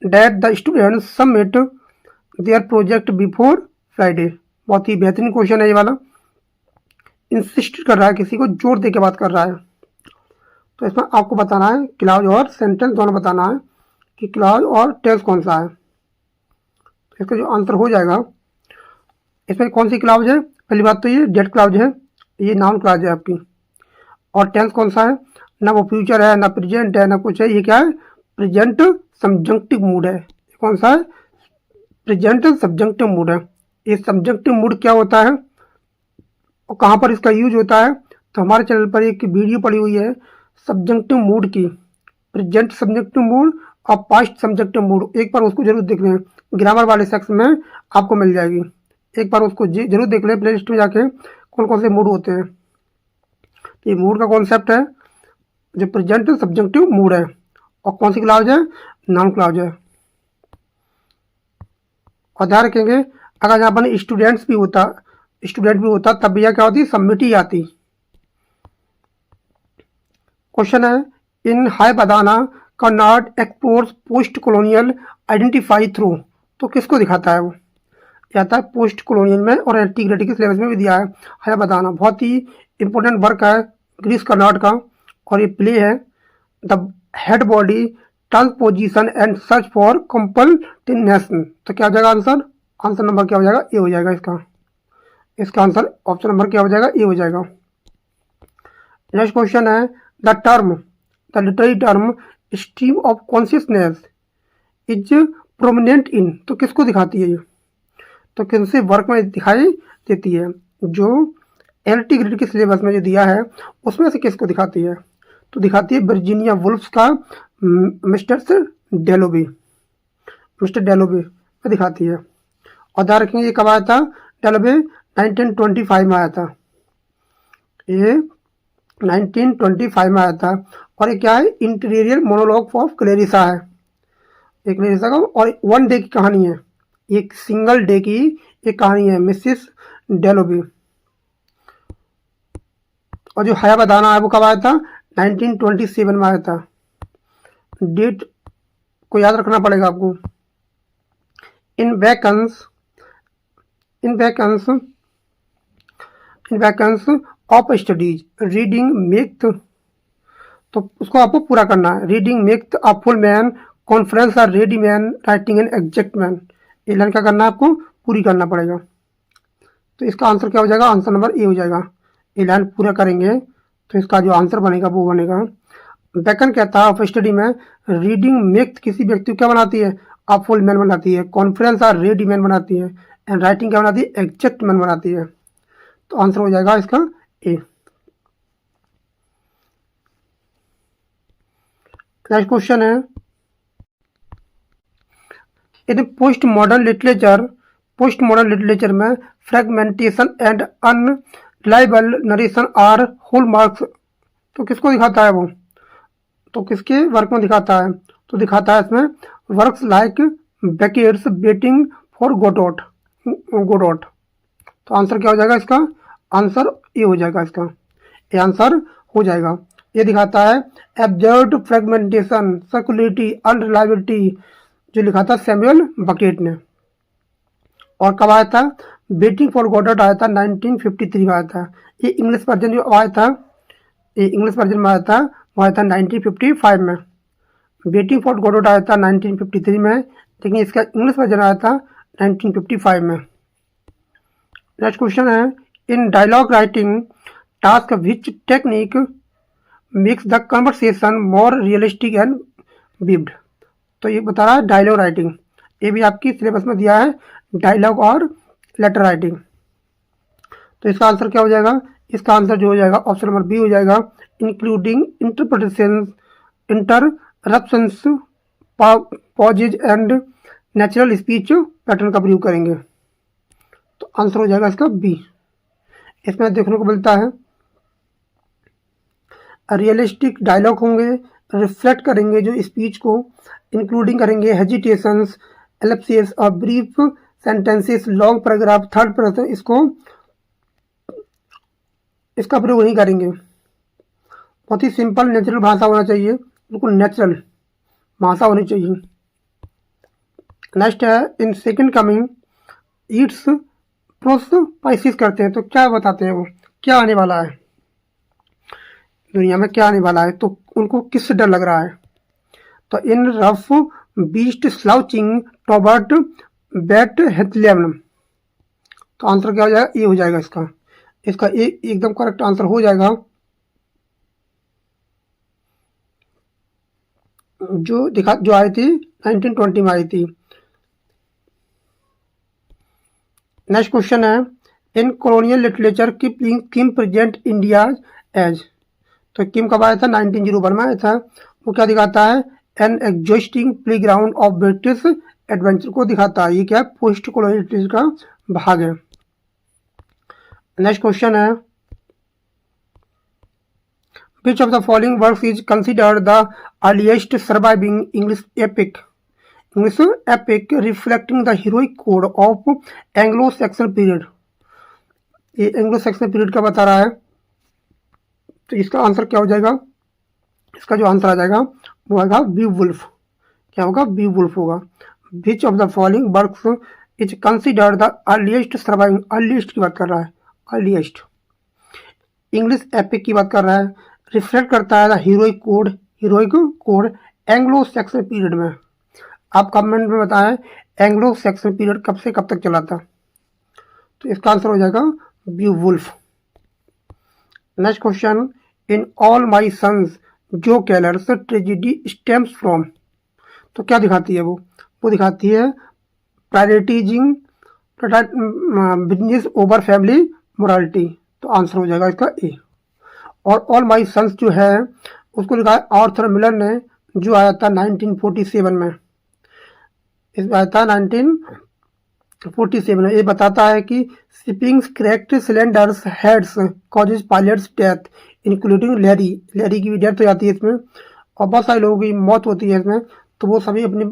that the student submit there project before Friday. बहुत ही बेहतरीन क्वेश्चन है ये वाला। इंसिस्ट कर रहा है, किसी को जोर दे के बात कर रहा है। तो इसमें आपको बताना है क्लाउज और सेंटेंस दोनों बताना है कि क्लाउज और टेंस कौन सा है। तो इसका जो आंसर हो जाएगा, इसमें कौन सी क्लाउज है? पहली बात तो ये डेट क्लाउज है, ये नाउन क्लाउज है आपकी। और टेंस कौन सा है? ना वो फ्यूचर है, ना प्रेजेंट है, ना कुछ है, ये क्या है? प्रेजेंट सब्जंक्टिव मूड है। कौन सा है? प्रेजेंट सब्जंक्टिव मूड है। ये सब्जंक्टिव मूड क्या होता है और कहाँ पर इसका यूज होता है? तो हमारे चैनल पर एक वीडियो पड़ी हुई है सब्जंक्टिव मूड की, प्रेजेंट सब्जंक्टिव मूड और पास्ट सब्जंक्टिव मूड। एक बार उसको जरूर देख लें, ग्रामर वाले सेक्शन में आपको मिल जाएगी। एक बार उसको जरूर देख लें प्ले लिस्ट में जाके कौन कौन से मूड होते हैं। ये मूड का कॉन्सेप्ट है जो प्रेजेंट सब्जंक्टिव मूड है। और कौन सी क्लाउज है? नाउन क्लाउज है। और ध्यान रखेंगे अगर यहाँ पर स्टूडेंट भी होता तब भैया क्या होती? सबमिट ही आती। क्वेश्चन है in Hayavadana Karnad explores post colonial identify through. तो किसको दिखाता है वो? आता है पोस्ट कॉलोनियल में और एंटीग्रेटी के सिलेबस में भी दिया है। हाई बदाना बहुत ही इंपॉर्टेंट वर्क है ग्रीस कर्नाड का, और ये प्ले है the head body transposition and search for completeness. तो क्या हो जाएगा आंसर? आंसर नंबर क्या हो जाएगा? ए हो जाएगा इसका आंसर ऑप्शन नंबर क्या हो जाएगा? ए हो जाएगा। नेक्स्ट क्वेश्चन है the literary term stream of consciousness is prominent in. तो किसको दिखाती है ये? तो किन से वर्क में दिखाई देती है? जो एलटी ग्रेड के सिलेबस में जो दिया है उसमें से किसको दिखाती है? तो दिखाती है वर्जीनिया वुल्फ का मिस्टर डेलोबी में दिखाती है। और ध्यान रखेंगे ये कब आया था? डेलोबी 1925 में आया था, ये 1925 में आया था। और ये क्या है? इंटीरियर मोनोलॉग ऑफ क्लेरिसा है, एक क्लेरिसा का, और 1 डे की कहानी है, एक सिंगल डे की एक कहानी है मिसिस डेलोबी। और जो हया बदाना है वो कब आया था? 1927 में आया था। डेट को याद रखना पड़ेगा आपको। In Bacon's of studies reading make, तो उसको आपको पूरा करना है। Reading make a full man, conference are ready man, writing an exact man. ये लाइन क्या करना है आपको? पूरी करना पड़ेगा। तो इसका आंसर क्या हो जाएगा? आंसर नंबर ए हो जाएगा। ये लाइन पूरा करेंगे तो इसका जो आंसर बनेगा वो बनेगा। बैकन कहता है ऑफ स्टडी में रीडिंग मेक किसी व्यक्ति को क्या बनाती है? आप फुल मैन बनाती है, कॉन्फ्रेंस आर रेडी मैन बनाती है, एंड राइटिंग क्या बनाती है? एग्जैक्ट मैन बनाती है। तो आंसर हो जाएगा इसका ए। नेक्स्ट क्वेश्चन है, इन पोस्ट मॉडर्न लिटरेचर में fragmentation and unreliable narration are hallmarks. तो किसको दिखाता है वो, तो किसके वर्क में दिखाता है, तो दिखाता है इसमें works like Beckett's Waiting for Godot. तो आंसर क्या हो जाएगा इसका, आंसर ए हो जाएगा इसका, ये आंसर हो जाएगा। ये दिखाता है एब्जर्व्ड फ्रेगमेंटेशन सर्कुलेरिटी अनरिलायबिलिटी, जो लिखा था सैमुअल बकेट ने। और कब आया था, वेटिंग फॉर गॉडोट आया था 1953 में आया था। ये इंग्लिश वर्जन जो आया था, ये इंग्लिश वर्जन में आया था, वो आया था 1955 में। वेटिंग फॉर गॉडोट आया था 1953 में, लेकिन इसका इंग्लिश वर्जन आया था 1955 में। नेक्स्ट क्वेश्चन है, in dialogue writing task which technique makes the conversation more realistic and vivid. तो ये बता रहा है डायलॉग राइटिंग, ये भी आपकी सिलेबस में दिया है, डायलॉग और लेटर राइटिंग। तो इसका आंसर क्या हो जाएगा, इसका आंसर जो हो जाएगा ऑप्शन नंबर बी हो जाएगा, including interpretation interruptions pauses and natural speech pattern का प्रयोग करेंगे। तो आंसर हो जाएगा इसका बी। इसमें देखने को मिलता है रियलिस्टिक डायलॉग होंगे, रिफ्लेक्ट करेंगे जो स्पीच को, इंक्लूडिंग करेंगे हेजिटेशंस, एलिप्सिस और brief sentences, long paragraph, third person, इसका प्रयोग नहीं करेंगे। बहुत ही सिंपल नेचुरल भाषा होना चाहिए, बिल्कुल नेचुरल भाषा होनी चाहिए। नेक्स्ट है, इन सेकंड कमिंग ईट्स प्रोस्पाइसिस करते हैं, तो क्या बताते हैं वो, क्या आने वाला है दुनिया में, क्या आने वाला है, तो उनको किससे डर लग रहा है। तो इन रफ बीस्ट स्लाउचिंग टॉबर्ट बैट हेथलेम। तो आंसर क्या हो जाएगा, ये हो जाएगा इसका, इसका एकदम करेक्ट आंसर हो जाएगा। जो आई थी 1920 में आई थी। नेक्स्ट क्वेश्चन है, in colonial literature Kim present India as. तो किम कब आया था, 1901 में आया था। वो क्या दिखाता है, an existing playground of British adventure को दिखाता है। ये क्या है, पोस्ट कॉलोनियल लिटरेचर का भाग है। नेक्स्ट क्वेश्चन है, विच of the following works is considered the earliest surviving English epic reflecting the heroic code of Anglo Saxon period. ये एंग्लो सैक्सन पीरियड का बता रहा है। तो इसका आंसर क्या हो जाएगा, इसका जो आंसर आ जाएगा वो आएगा बीवुल्फ। क्या होगा, बीवुल्फ होगा। विच of the following works is considered the earliest surviving, earliest की बात कर रहा है, अर्लीस्ट इंग्लिश एपिक की बात कर रहा है। रिफ्लेक्ट करता है the heroic code Anglo Saxon period में। आप कमेंट में बताएं एंग्लो सैक्सन पीरियड कब से कब तक चला था। तो इसका आंसर हो जाएगा Beowulf. Next question, in All my Sons Joe Keller's tragedy stems from. तो क्या दिखाती है वो दिखाती है prioritising business over family morality. तो आंसर हो जाएगा इसका ए। और ऑल माई सन्स जो है उसको लिखा है आर्थर मिलर ने, जो आया था 1947 में। इस आया था 1947 में। ये बताता है कि shipping cracked cylinders heads causes pilots death including Larry की भी डेथ हो जाती है इसमें, और बहुत सारे लोगों की मौत होती है इसमें। तो वो सभी अपने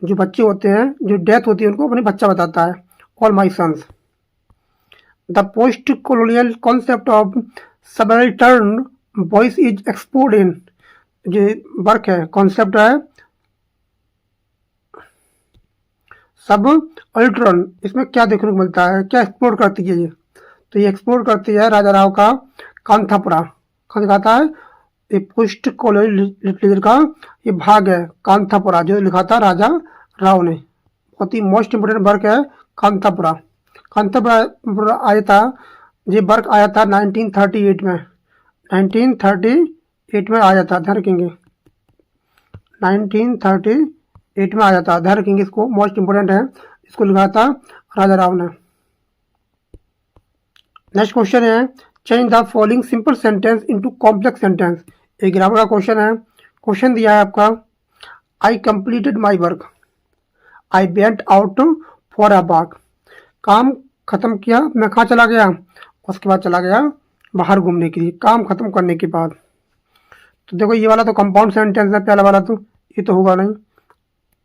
जो बच्चे होते हैं, जो डेथ होती है, उनको अपने बच्चा बताता है। All my sons. The post colonial concept of subaltern voice is explored in, जो वर्क है, कॉन्सेप्ट है सब अल्ट्रन। इसमें क्या देखने को मिलता है, क्या एक्सप्लोर करती है ये, तो ये एक्सप्लोर करती है राजा राव का कांथापुरा। कहाँ दिखाता है, ये पोस्ट कॉलोनियल लिटरेचर का ये भाग है कांथापुरा, जो लिखा था राजा राव ने। बहुत ही मोस्ट इम्पोर्टेंट वर्क है कांथापुरा। कांथापुरा आया था, ये वर्क आया था 1938 में, 1938 में आया था, ध्यान रखेंगे 1938 में आया था, ध्यान रखेंगे इसको, मोस्ट इम्पोर्टेंट है। इसको लिखा था राजा राव ने। नेक्स्ट क्वेश्चन है, change the following simple sentence into complex sentence. एक ग्रामर का क्वेश्चन है। क्वेश्चन दिया है आपका, आई completed my work, I went out for a walk. काम खत्म किया, मैं कहाँ चला गया, उसके बाद चला गया बाहर घूमने के लिए, काम खत्म करने के बाद। तो देखो ये वाला तो कंपाउंड सेंटेंस है, पहला वाला तो ये तो होगा नहीं,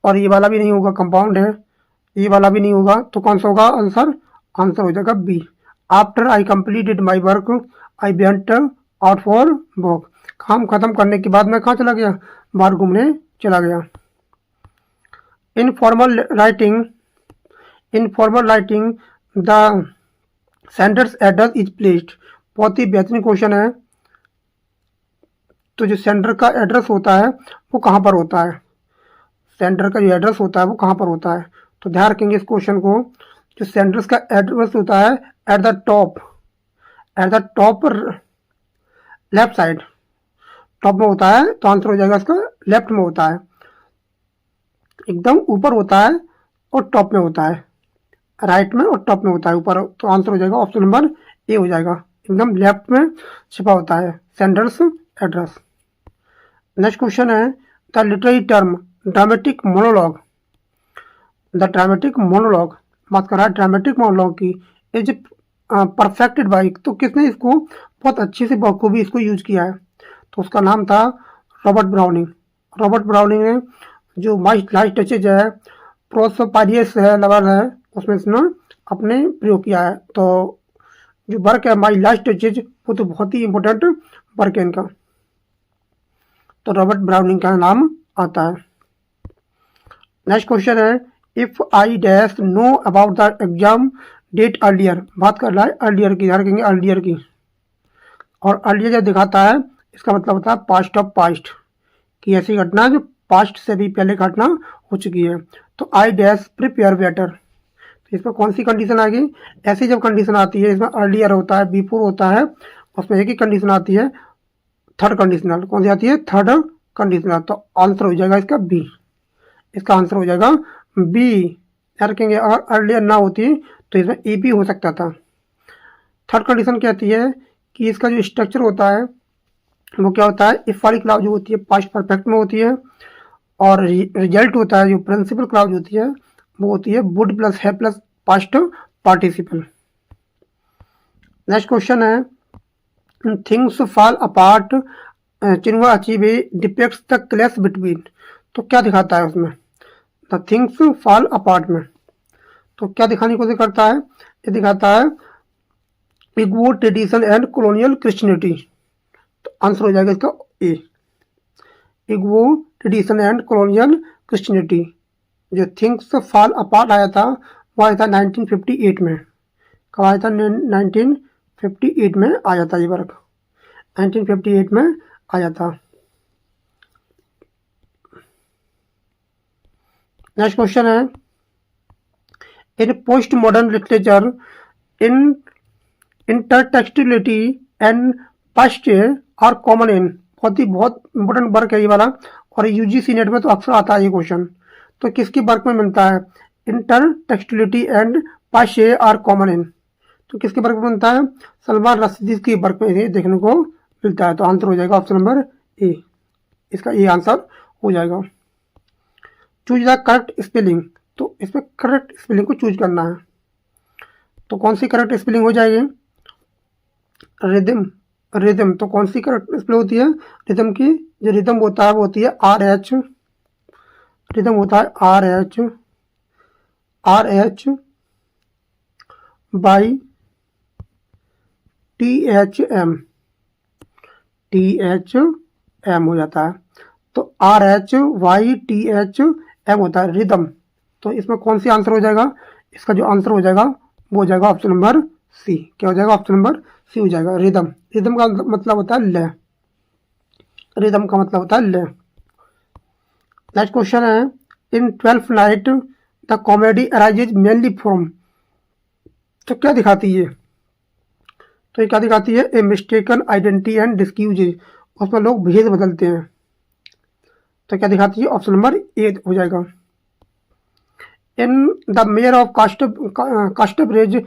और ये वाला भी नहीं होगा, कंपाउंड है, ये वाला भी नहीं होगा, तो कौन सा होगा आंसर, आंसर हो जाएगा B. After I completed my work I went out for walk. काम खत्म करने के बाद मैं कहाँ चला गया, बाहर घूमने चला गया। Informal writing, informal writing the centres address is placed. बहुत ही बेहतरीन क्वेश्चन है। तो जो सेंटर का एड्रेस होता है वो कहाँ पर होता है, सेंटर का जो एड्रेस होता है वो कहाँ पर होता है, तो ध्यान रखेंगे इस क्वेश्चन को। जो सेंटर्स का एड्रेस होता है at the top, at the top left side, top में होता है, तो आंसर हो जाएगा इसका लेफ्ट में होता है, एकदम ऊपर होता है और टॉप में होता है, राइट में और टॉप में होता है ऊपर, तो आंसर हो जाएगा ऑप्शन नंबर ए हो जाएगा, एकदम लेफ्ट में छिपा होता है सेंटर्स एड्रेस। नेक्स्ट क्वेश्चन है, the literary term dramatic monologue, the dramatic monologue, बात कर रहा है ड्रामेटिक मोनोलॉग की, इज परफेक्टेड बाय, तो किसने इसको बहुत अच्छे से बखूबी इसको यूज किया है, तो उसका नाम था रॉबर्ट ब्राउनिंग। रॉबर्ट ब्राउनिंग ने जो माई लास्ट टचेज है, प्रोसोपारियस है, लवर है, उसमें इसने अपने प्रयोग किया है। तो जो वर्क है माई लास्ट टचेज वो तो बहुत ही इंपॉर्टेंट वर्क है इनका, तो रॉबर्ट ब्राउनिंग का नाम आता है। नेक्स्ट क्वेश्चन है, if I dash know about the exam date earlier, बात कर रहा है अर्लियर की, ध्यान रखेंगे अर्लियर की, और अर्लियर जब दिखाता है इसका मतलब होता है पास्ट ऑफ पास्ट, कि ऐसी घटना जो पास्ट से भी पहले घटना हो चुकी है। तो आई डैश प्रिपेयर बेटर, तो इसमें कौन सी कंडीशन आएगी, ऐसी जब कंडीशन आती है इसमें अर्लियर होता है, बिफोर होता है, उसमें एक ही कंडीशन आती है थर्ड कंडीशनल, कौन सी आती है थर्ड कंडीशनल, तो आंसर हो जाएगा इसका बी, इसका आंसर हो जाएगा बी। याद रखेंगे अगर अर्लियर ना होती तो इसमें ए भी हो सकता था। थर्ड कंडीशन कहती है कि इसका जो स्ट्रक्चर होता है वो क्या होता है, इफ वाली क्लाउज जो होती है पास्ट परफेक्ट में होती है, और रिजल्ट होता है जो प्रिंसिपल क्लाउज होती है वो होती है वुड प्लस है plus past participle. Next question है, Things Fall Apart Chinua Achebe depicts the clash between, तो क्या दिखाता है उसमें, द थिंग्स फॉल अपार्ट में, तो क्या दिखाने की कोशिश करता है, ये दिखाता है Igbo tradition and colonial Christianity, तो आंसर हो जाएगा इसका A, Igbo tradition and colonial Christianity. जो थिंग्स फॉल अपार्ट आया था वो आया था 1958 में, कब आया था 1958 में आया था ये वर्क, 1958 में आया था। नेक्स्ट क्वेश्चन है, in post modern literature in intertextuality and past are common in, बहुत इंपॉर्टेंट वर्क है ये वाला, और यूजीसी नेट में तो अक्सर आता है ये क्वेश्चन, तो किसकी वर्क में मिलता है, intertextuality and past are common in, तो किसके वर्क में मिलता है, सलमान रशीदी की वर्क में ये देखने को मिलता है, तो आंसर हो जाएगा ऑप्शन नंबर ए, इसका ये आंसर हो जाएगा। चूज द करेक्ट स्पेलिंग, तो इसमें करेक्ट स्पेलिंग को चूज करना है, तो कौन सी करेक्ट स्पेलिंग हो जाएगी, रिदम, रिदम, तो कौन सी करेक्ट स्पेलिंग होती है, रिदम की जो रिदम होता है वो होती है आर एच, रिदम होता है R H, R H Y T H M, T H M हो जाता है, तो R H Y T H M होता है रिदम, तो इसमें कौन सी आंसर हो जाएगा, इसका जो आंसर हो जाएगा वो हो जाएगा ऑप्शन नंबर सी, क्या हो जाएगा ऑप्शन नंबर सी हो जाएगा रिदम। रिदम का मतलब होता है लय, रिदम का मतलब होता है लय। नेक्स्ट क्वेश्चन है, इन 12th night the comedy arises mainly from, तो क्या दिखाती है, तो ये क्या दिखाती है, ए मिस्टेकन आइडेंटिटी एंड डिस्क्यूजेज, उसमें लोग भेद बदलते हैं, तो क्या दिखाती है ऑप्शन नंबर ए हो जाएगा। In the Mayor of Casterbridge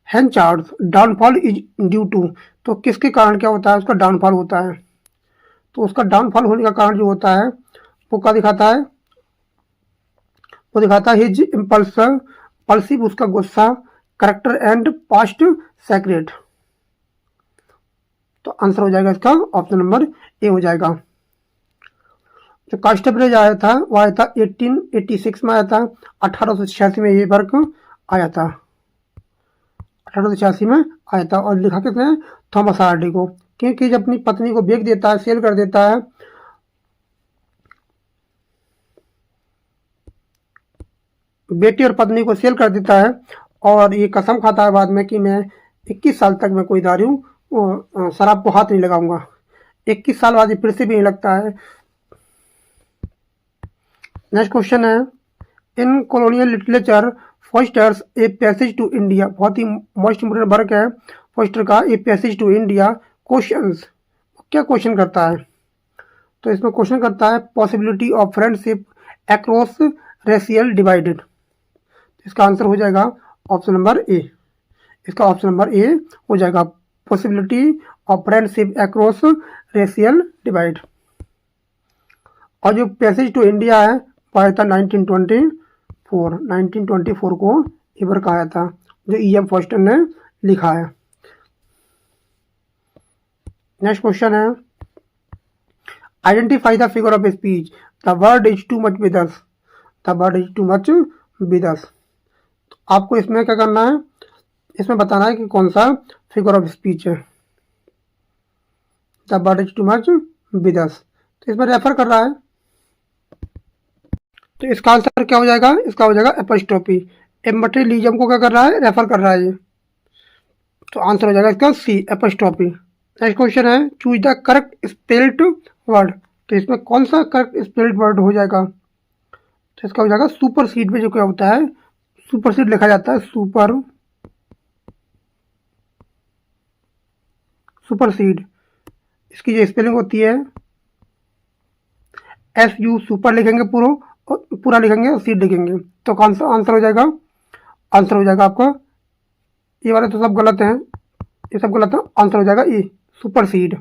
Henchard downfall is due to, तो किसके कारण क्या होता है उसका डाउनफॉल होता है, तो उसका डाउनफॉल होने का कारण जो होता है वो क्या दिखाता है, वो दिखाता है हिज इम्पल्सिव पल्सिव, उसका गुस्सा, करेक्टर एंड पास्ट सेक्रेट। तो आंसर हो जाएगा इसका ऑप्शन नंबर ए हो जाएगा। जो कांस्टेबल आया था वो आया था 1886 में आया था, 1886 में ये वर्क आया था, 1886 में आया था। और लिखा किसने, थॉमस हार्डी को, क्योंकि जब अपनी पत्नी को बेच देता है, सेल कर देता है, बेटी और पत्नी को सेल कर देता है और ये कसम खाता है बाद में कि मैं 21 साल तक मैं कोई दारू शराब को हाथ नहीं लगाऊंगा। 21 साल बाद ये फिर से भी नहीं लगता है। नेक्स्ट क्वेश्चन है, in colonial literature Forster's a passage to India, बहुत ही मोस्ट इंपोर्टेंट वर्क है फॉस्टर का, a passage to India. Questions, क्या क्वेश्चन करता है, तो इसमें क्वेश्चन करता है possibility of friendship across racial divided. इसका आंसर हो जाएगा ऑप्शन नंबर ए, इसका ऑप्शन नंबर ए हो जाएगा, possibility of friendship across racial divide. और जो पैसेज टू इंडिया है वो आया था 1924 को ये वर्क आया था, जो E.M. फॉस्टर ने लिखा है। नेक्स्ट क्वेश्चन है, identify the figure of speech, the word is too much with us, the word is too much with us. आपको इसमें क्या करना है, इसमें बताना है कि कौन सा फिगर ऑफ स्पीच है, the word is too much with us. तो इसमें रेफर कर रहा है, तो इसका आंसर क्या हो जाएगा, इसका हो जाएगा एपोस्ट्रोफी। मटेरियलिज्म को क्या कर रहा है, रेफर कर रहा है ये, तो आंसर हो जाएगा इसका सी, एपोस्ट्रोफी। नेक्स्ट क्वेश्चन है, choose the correct spelled word, तो इसमें कौन सा करेक्ट स्पेल्ड वर्ड हो जाएगा, तो इसका हो जाएगा सुपर सीड में जो क्या होता है, सुपर सीड लिखा जाता है, सुपर सीड, इसकी जो स्पेलिंग होती है SU, सुपर लिखेंगे पूरा लिखेंगे और सीड लिखेंगे, तो आंसर हो जाएगा, आंसर हो जाएगा आपका, ये वाले तो सब गलत हैं, ये सब गलत है, आंसर हो जाएगा ई, सुपर सीड।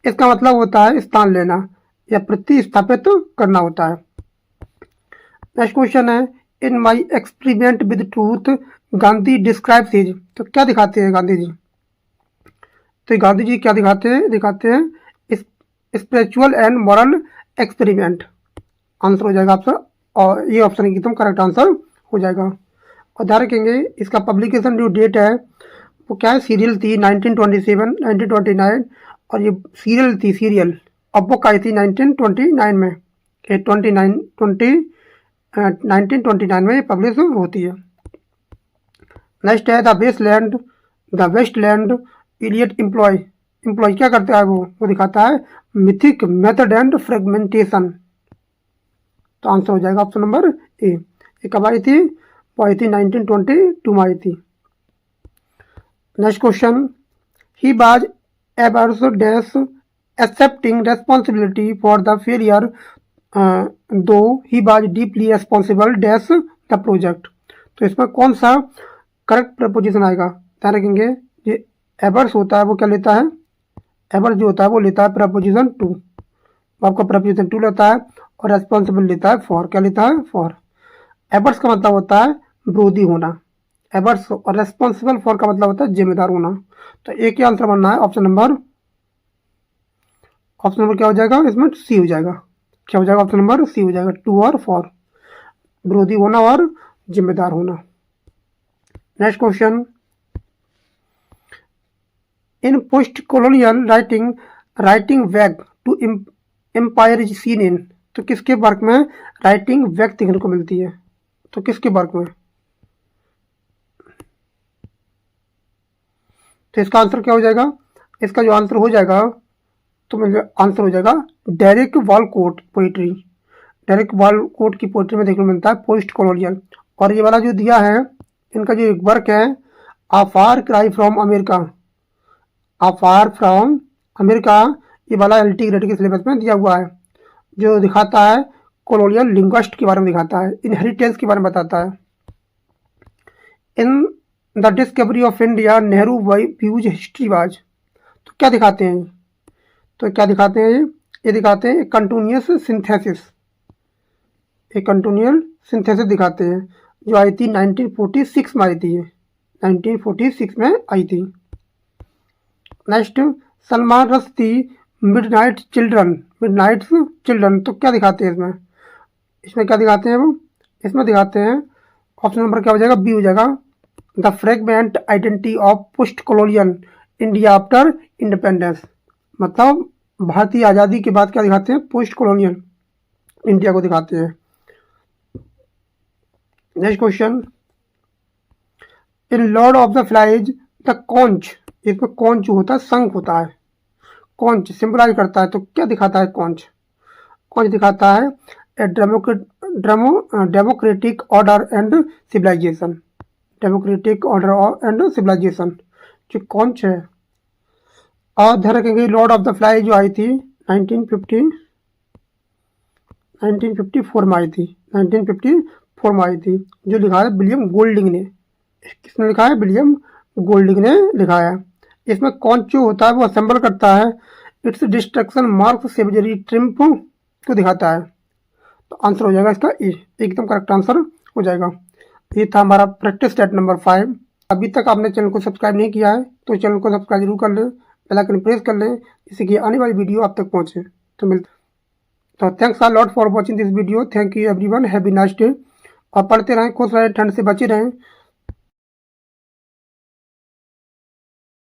इसका मतलब होता है स्थान लेना या प्रतिस्थापित करना होता है। नेक्स्ट क्वेश्चन है, in My Experiment with Truth Gandhi describes his, तो क्या दिखाते हैं गांधी जी, तो गांधी जी क्या दिखाते हैं spiritual and moral experiment. Answer हो जाएगा आपका, और ये ऑप्शन एकदम करेक्ट आंसर हो जाएगा। और ध्यान रखेंगे इसका पब्लिकेशन जो डेट है वो क्या है, सीरियल थी 1927 1929, और ये सीरियल अब बुक आई थी 1929 में, 1929 में ये पब्लिश होती है। नेक्स्ट है, द वेस्टलैंड इलियट एम्प्लॉय क्या करता है, वो दिखाता है मिथिक मेथड एंड फ्रेगमेंटेशन, तो आंसर हो जाएगा ऑप्शन नंबर ए। ये कब आई थी, वो आई थी 1922 में आई थी। Next question, he was ever's dash accepting responsibility for the failure though he was deeply responsible dash the project, तो इसमें कौन सा करेक्ट प्रपोजिशन आएगा, ध्यान रखेंगे ये एवर्स होता है वो क्या लेता है, एवर्स जो होता है वो लेता है प्रपोजिशन टू, आपका प्रपोजिशन टू लेता है, और रेस्पॉन्सिबल लेता है फॉर, क्या लेता है फॉर। एवर्स का मतलब होता है विरोधी होना, एवर्स, और रेस्पॉन्सिबल फॉर का मतलब होता है जिम्मेदार होना। तो एक ही आंसर बनना है ऑप्शन नंबर क्या हो जाएगा, इसमें सी हो जाएगा, क्या हो जाएगा ऑप्शन नंबर सी हो जाएगा, टू और फॉर, विरोधी होना और जिम्मेदार होना। Next question, in post colonial writing wag to empire is seen in, तो किसके वर्क में राइटिंग वैग देखने को मिलती है, तो किसके वर्क में, तो इसका आंसर क्या हो जाएगा, इसका जो आंसर हो जाएगा तो आंसर हो जाएगा डेरिक वॉलकोट पोइट्री, डेरिक वॉलकोट की पोइट्री में देखने को मिलता है पोस्ट कॉलोनियल। और ये वाला जो दिया है इनका जो एक वर्क है, a far cry from America, a far from America, ये वाला LT ग्रेड के सिलेबस में दिया हुआ है, जो दिखाता है कॉलोनियल लिंग्विस्ट के बारे में दिखाता है, इनहेरिटेंस के बारे में बताता है। In the discovery of India Nehru views history was, तो क्या दिखाते हैं, तो क्या दिखाते हैं ये ये दिखाते हैं कंटिन्यूस सिंथेसिस, एक कंटिन्यूअल सिंथेसिस दिखाते हैं, जो आई थी 1946 में आई थी, ये 1946 में आई थी। Next, Salman Rushdie midnight children, midnight children, तो क्या दिखाते हैं इसमें, इसमें क्या दिखाते हैं वो, इसमें दिखाते हैं ऑप्शन नंबर क्या हो जाएगा, बी हो जाएगा, the fragment identity of post colonial India after independence, मतलब भारतीय आज़ादी के बाद क्या दिखाते हैं, पोस्ट कॉलोनियल इंडिया को दिखाते हैं। Next question, in Lord of the flies the conch, इसमें कॉन्च जो होता है शंख होता है, कॉन्च सिंबलाइज करता है, तो क्या दिखाता है कॉन्च, कॉन्च दिखाता है a democratic order and civilisation, democratic order and civilisation, जो कॉन्च है। और ध्यान रखेंगे लॉर्ड ऑफ द फ्लाई जो आई थी 1954 में आई थी, 1954 में आई थी, जो लिखा है विलियम गोल्डिंग ने, किसने लिखा है, विलियम गोल्डिंग ने लिखा है। इसमें कौन जो होता है वो असेंबल करता है इट्स डिस्ट्रक्शन मार्क सेवजरी ट्रिम्प को दिखाता है, तो आंसर हो जाएगा इसका ए, एकदम करेक्ट आंसर हो जाएगा। ये था हमारा प्रैक्टिस सेट नंबर 5। अभी तक आपने चैनल को सब्सक्राइब नहीं किया है तो चैनल को सब्सक्राइब जरूर कर लें, बेल आइकन प्रेस कर लें, जिससे कि आने वाली वीडियो आप तक पहुंचे। तो thanks a lot for watching this video, thank you everyone, have a nice day. और पढ़ते रहें, खुश रहें, ठंड से बचे रहें।